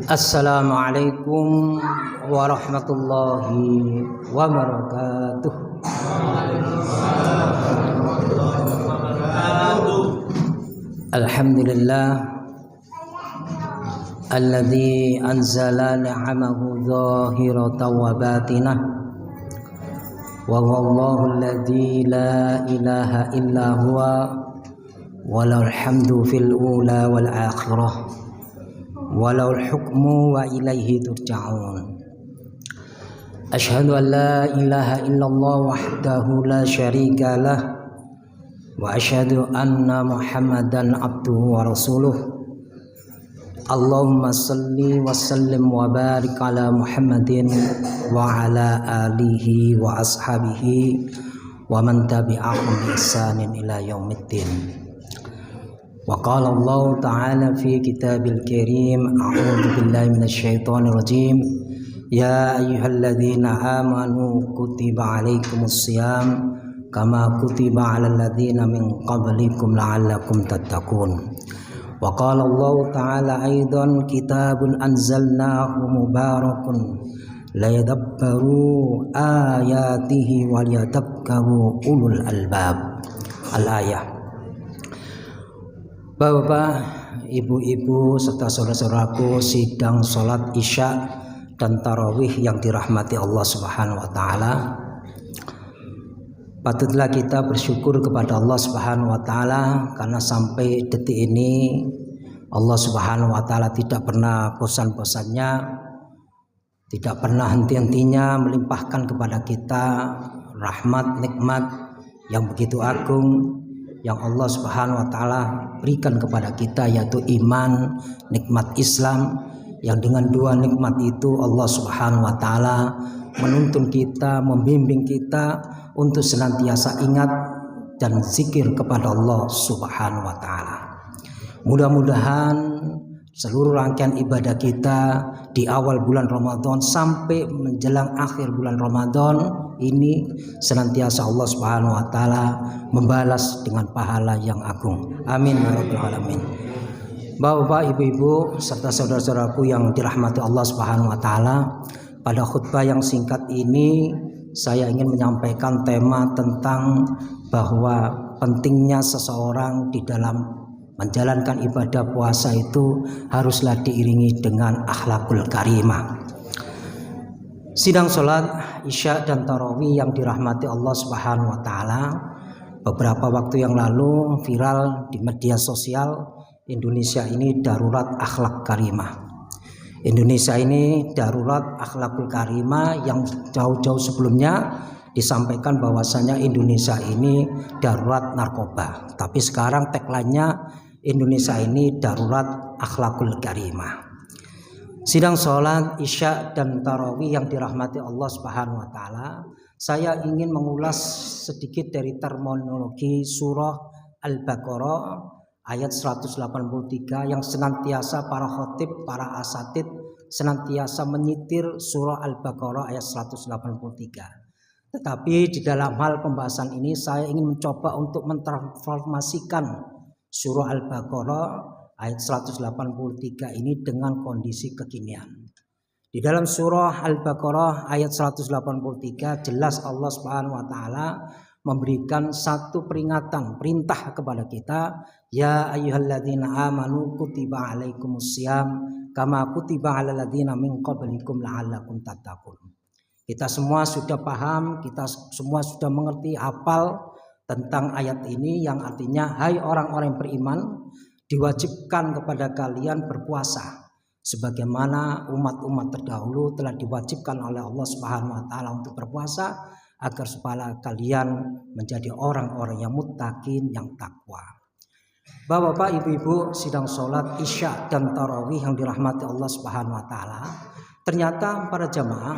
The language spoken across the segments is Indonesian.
Assalamualaikum warahmatullahi wabarakatuh. Alhamdulillah alladzi anzala ni'amahu zahiratan wa batinah wa huwallahu alladzi la ilaha illa huwa walal hamdu fil ula wal akhirah walau hukmu wa ilaihi turja'un. Asyhadu an la ilaha illallah wahdahu la syarika lah wa asyhadu anna Muhammadan abduhu wa rasuluh. Allahumma salli wa sallim wa barik ala Muhammadin wa ala alihi wa ashabihi wa man tabi'ahum bi ihsanin ila yaumiddin. Wa qala Allah ta'ala fi kitabil karim a'udzu billahi minasyaitonir rajim ya ayyuhalladzina amanu kutiba alaikumus syiyam kama kutiba alal ladzina min qablikum la'allakum tattaqun. Wa qala Allah ta'ala aidan kitabun anzalnahu mubarakun la yadabbaru ayatihi wa liyadabbaru ulul albab. Al-ayah. Bapak, ibu-ibu serta saudara-saudaraku sidang sholat isya dan tarawih yang dirahmati Allah Subhanahu wa taala. Patutlah kita bersyukur kepada Allah Subhanahu wa taala karena sampai detik ini Allah Subhanahu wa taala tidak pernah bosan-bosannya, tidak pernah henti-hentinya melimpahkan kepada kita rahmat nikmat yang begitu agung yang Allah Subhanahu wa taala berikan kepada kita, yaitu iman, nikmat Islam, yang dengan dua nikmat itu Allah Subhanahu wa taala menuntun kita, membimbing kita untuk senantiasa ingat dan zikir kepada Allah Subhanahu wa taala. Mudah-mudahan seluruh rangkaian ibadah kita di awal bulan Ramadan sampai menjelang akhir bulan Ramadan ini senantiasa Allah Subhanahu wa taala membalas dengan pahala yang agung. Amin ya rabbal alamin. Bapak, ibu-ibu serta saudara-saudaraku yang dirahmati Allah Subhanahu wa taala, pada khutbah yang singkat ini saya ingin menyampaikan tema tentang bahwa pentingnya seseorang di dalam menjalankan ibadah puasa itu haruslah diiringi dengan akhlakul karimah. Sidang sholat isya dan tarawih yang dirahmati Allah Subhanahu wa taala, beberapa waktu yang lalu viral di media sosial, Indonesia ini darurat akhlak karimah. Indonesia ini darurat akhlakul karimah, yang jauh-jauh sebelumnya disampaikan bahwasanya Indonesia ini darurat narkoba. Tapi sekarang tagline-nya Indonesia ini darurat akhlakul karimah. Sidang sholat isya dan tarawih yang dirahmati Allah Subhanahu wa taala, saya ingin mengulas sedikit dari terminologi surah Al-Baqarah ayat 183 yang senantiasa para khotib, para asatid senantiasa menyitir surah Al-Baqarah ayat 183. Tetapi di dalam hal pembahasan ini saya ingin mencoba untuk mentransformasikan surah Al-Baqarah ayat 183 ini dengan kondisi kekinian. Di dalam surah Al-Baqarah ayat 183 jelas Allah Subhanahu wa taala memberikan satu peringatan, perintah kepada kita, ya ayyuhalladzina amanu kutiba alaikumussyiyam kama kutiba alal ladzina min qablikum la'allakum tattaqun. Kita semua sudah paham, kita semua sudah mengerti, hafal tentang ayat ini yang artinya hai orang-orang yang beriman, diwajibkan kepada kalian berpuasa sebagaimana umat-umat terdahulu telah diwajibkan oleh Allah Subhanahu wa taala untuk berpuasa agar supaya kalian menjadi orang-orang yang muttaqin, yang takwa. Bapak, ibu-ibu sidang sholat isya dan tarawih yang dirahmati Allah Subhanahu wa taala, ternyata para jamaah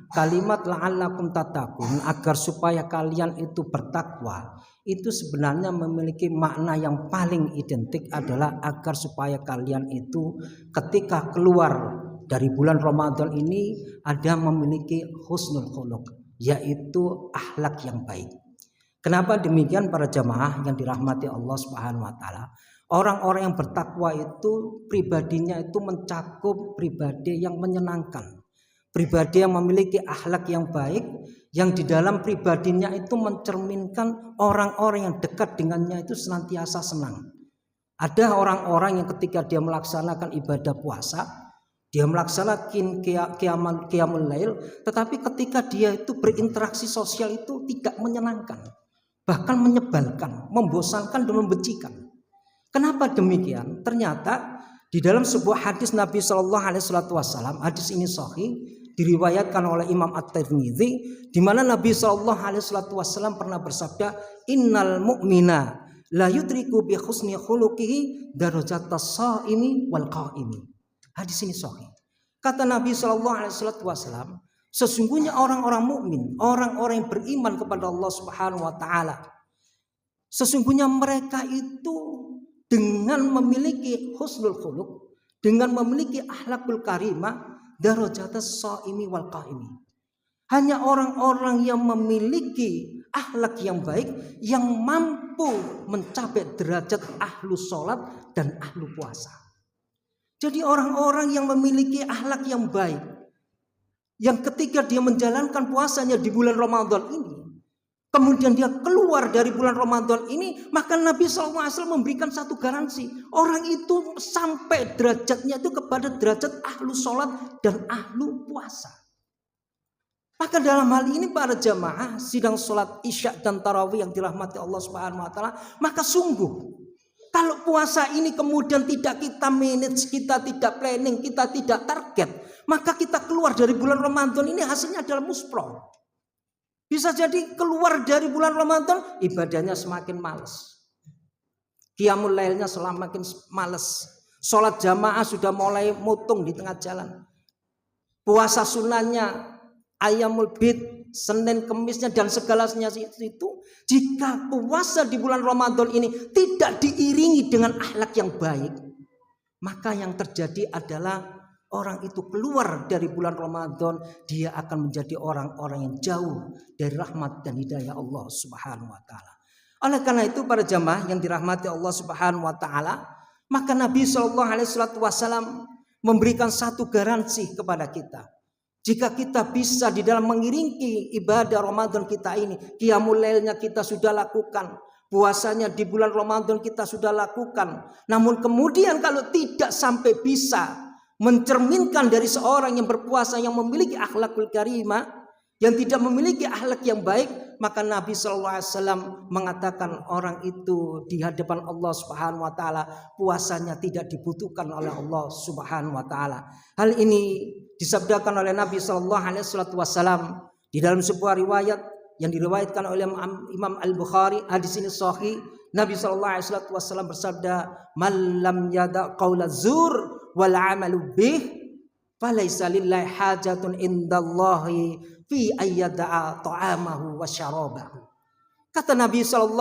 kalimat la'allakum tattaqun, agar supaya kalian itu bertakwa, itu sebenarnya memiliki makna yang paling identik adalah agar supaya kalian itu ketika keluar dari bulan Ramadan ini ada memiliki husnul khuluq, yaitu akhlak yang baik. Kenapa demikian para jamaah yang dirahmati Allah Subhanahu wa taala? Orang-orang yang bertakwa itu pribadinya itu mencakup pribadi yang menyenangkan, pribadi yang memiliki akhlak yang baik, yang di dalam pribadinya itu mencerminkan orang-orang yang dekat dengannya itu senantiasa senang. Ada orang-orang yang ketika dia melaksanakan ibadah puasa, dia melaksanakan qiyamul lail, tetapi ketika dia itu berinteraksi sosial itu tidak menyenangkan, bahkan menyebalkan, membosankan dan membencikan. Kenapa demikian? Ternyata di dalam sebuah hadis Nabi Shallallahu Alaihi Wasallam, hadis ini sahih, diriwayatkan oleh Imam At-Tirmidzi, di mana Nabi Shallallahu Alaihi Wasallam pernah bersabda, Innal mu'mina la yudriku bi husni khuluqihi darajatas shaimi wal qaimi. Hadis ini sahih. Kata Nabi Shallallahu Alaihi Wasallam, sesungguhnya orang-orang mukmin, orang-orang yang beriman kepada Allah Subhanahu Wa Taala, sesungguhnya mereka itu dengan memiliki husnul khuluq, dengan memiliki akhlakul karimah, darajatas shaimi wal qaimi. Hanya orang-orang yang memiliki akhlak yang baik yang mampu mencapai derajat ahlu sholat dan ahlu puasa. Jadi orang-orang yang memiliki akhlak yang baik, yang ketika dia menjalankan puasanya di bulan Ramadan ini, kemudian dia keluar dari bulan Ramadan ini, maka Nabi SAW memberikan satu garansi. Orang itu sampai derajatnya itu kepada derajat ahlu sholat dan ahlu puasa. Maka dalam hal ini para jamaah sidang sholat isya dan tarawih yang dirahmati Allah Subhanahu Wa Taala, maka sungguh kalau puasa ini kemudian tidak kita manage, kita tidak planning, kita tidak target, maka kita keluar dari bulan Ramadan ini hasilnya adalah muspro. Bisa jadi keluar dari bulan Ramadan ibadahnya semakin malas, qiyamul lailnya semakin malas, sholat jamaah sudah mulai mutung di tengah jalan, puasa sunahnya ayamul bid, Senin Kemisnya dan segalanya itu, jika puasa di bulan Ramadan ini tidak diiringi dengan akhlak yang baik, maka yang terjadi adalah orang itu keluar dari bulan Ramadan, dia akan menjadi orang-orang yang jauh dari rahmat dan hidayah Allah Subhanahu Wa Taala. Oleh karena itu para jamaah yang dirahmati Allah Subhanahu Wa Taala, maka Nabi Shallallahu Alaihi Wasallam memberikan satu garansi kepada kita. Jika kita bisa di dalam mengiringi ibadah Ramadan kita ini, qiyamul lailnya kita sudah lakukan, puasanya di bulan Ramadan kita sudah lakukan, namun kemudian kalau tidak sampai bisa mencerminkan dari seorang yang berpuasa yang memiliki akhlakul karimah, yang tidak memiliki akhlak yang baik, maka Nabi SAW mengatakan orang itu di hadapan Allah Subhanahu Wa Taala puasanya tidak dibutuhkan oleh Allah Subhanahu Wa Taala. Hal ini disabdakan oleh Nabi SAW di dalam sebuah riwayat yang diriwayatkan oleh Imam Al-Bukhari. Hadis ini sahih. Nabi SAW bersabda, "Man lam yada' qaula zur wal 'amalu bih, falaysa lillahi hajatun indallahi fi ayyada'a ta'amahu wa syarabahu." Kata Nabi SAW,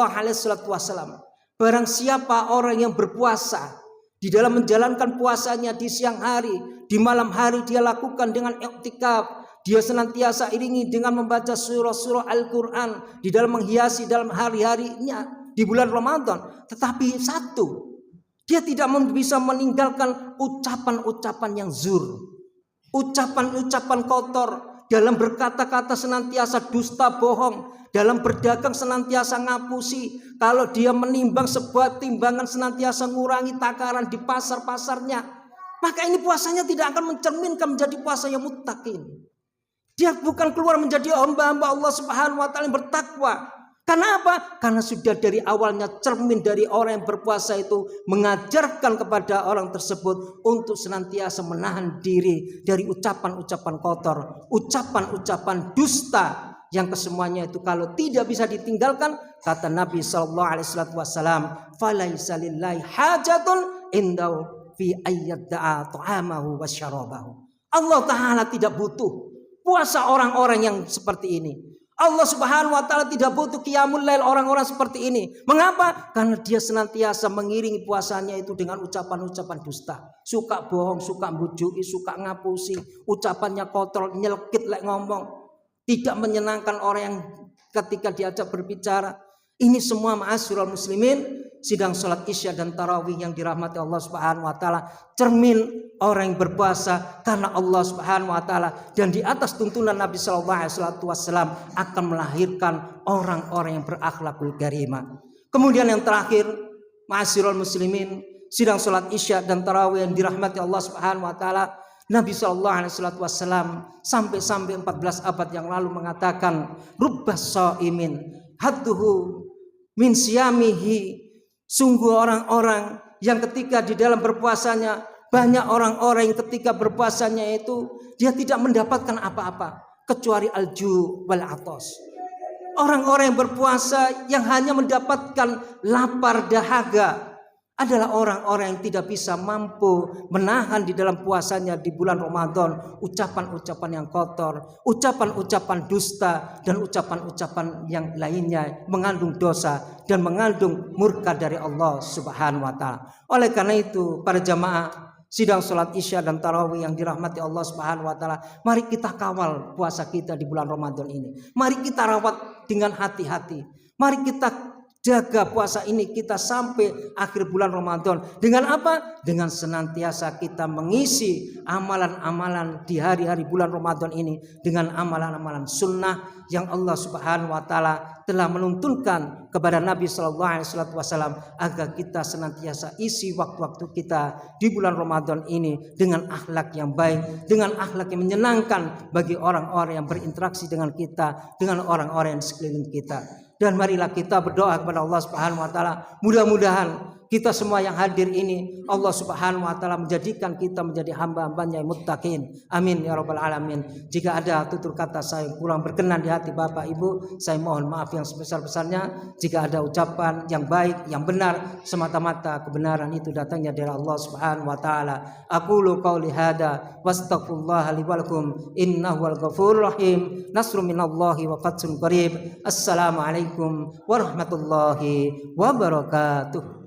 barang siapa orang yang berpuasa, di dalam menjalankan puasanya di siang hari, di malam hari dia lakukan dengan i'tikaf, dia senantiasa iringi dengan membaca surah-surah Al-Quran di dalam menghiasi dalam hari-harinya di bulan Ramadan. Tetapi satu, dia tidak bisa meninggalkan ucapan-ucapan yang zur, ucapan-ucapan kotor, dalam berkata-kata senantiasa dusta bohong, dalam berdagang senantiasa ngapusi, kalau dia menimbang sebuah timbangan senantiasa ngurangi takaran di pasar-pasarnya, maka ini puasanya tidak akan mencerminkan menjadi puasa yang muttaqin. Dia bukan keluar menjadi hamba-hamba Allah Subhanahu Wa Taala yang bertakwa. Karena apa? Karena sudah dari awalnya cermin dari orang yang berpuasa itu mengajarkan kepada orang tersebut untuk senantiasa menahan diri dari ucapan-ucapan kotor, ucapan-ucapan dusta, yang kesemuanya itu kalau tidak bisa ditinggalkan, kata Nabi SAW, "Falaisa lillahi hajatun indau fi ayyada'a ta'amahu wa syarabahu." Allah Ta'ala tidak butuh puasa orang-orang yang seperti ini. Allah Subhanahu Wa Taala tidak butuh qiyamul lail orang-orang seperti ini. Mengapa? Karena dia senantiasa mengiringi puasanya itu dengan ucapan-ucapan dusta, suka bohong, suka bujuki, suka ngapusi, ucapannya kotor, nyelkit lek ngomong, tidak menyenangkan orang yang ketika diajak berbicara. Ini semua ma'asyiral muslimin sidang sholat isya dan tarawih yang dirahmati Allah Subhanahu wa taala, cermin orang yang berpuasa karena Allah Subhanahu wa taala dan di atas tuntunan Nabi sallallahu alaihi wasallam akan melahirkan orang-orang yang berakhlakul karimah. Kemudian yang terakhir, ma'asyiral muslimin, sidang sholat isya dan tarawih yang dirahmati Allah Subhanahu wa taala, Nabi sallallahu alaihi wasallam sampai 14 abad yang lalu mengatakan, rubbas shaimin hadduhu min siyamihi, sungguh orang-orang yang ketika di dalam berpuasanya, banyak orang-orang yang ketika berpuasanya itu dia tidak mendapatkan apa-apa kecuali alju wal atos. Orang-orang yang berpuasa yang hanya mendapatkan lapar dahaga adalah orang-orang yang tidak bisa mampu menahan di dalam puasanya di bulan Ramadan ucapan-ucapan yang kotor, ucapan-ucapan dusta, dan ucapan-ucapan yang lainnya mengandung dosa dan mengandung murka dari Allah Subhanahu wa taala. Oleh karena itu, para jamaah sidang sholat isya dan tarawih yang dirahmati Allah Subhanahu wa taala, mari kita kawal puasa kita di bulan Ramadan ini. Mari kita rawat dengan hati-hati. Mari kita jaga puasa ini kita sampai akhir bulan Ramadan. Dengan apa? Dengan senantiasa kita mengisi amalan-amalan di hari-hari bulan Ramadan ini dengan amalan-amalan sunnah yang Allah Subhanahu wa taala telah menuntunkan kepada Nabi sallallahu alaihi wasallam agar kita senantiasa isi waktu-waktu kita di bulan Ramadan ini dengan akhlak yang baik, dengan akhlak yang menyenangkan bagi orang-orang yang berinteraksi dengan kita, dengan orang-orang yang di sekeliling kita. Dan marilah kita berdoa kepada Allah Subhanahu wa taala, mudah-mudahan kita semua yang hadir ini Allah Subhanahu wa taala menjadikan kita menjadi hamba-hambanya yang muttaqin. Amin ya rabbal alamin. Jika ada tutur kata saya yang kurang berkenan di hati Bapak Ibu, saya mohon maaf yang sebesar-besarnya. Jika ada ucapan yang baik, yang benar, semata-mata kebenaran itu datangnya dari Allah Subhanahu wa taala. Aqulu qauli hada wastaghfirullah li wa lakum innahu wal ghafurur rahim. Nasrun minallahi wa fathun qarib. Assalamualaikum warahmatullahi wabarakatuh.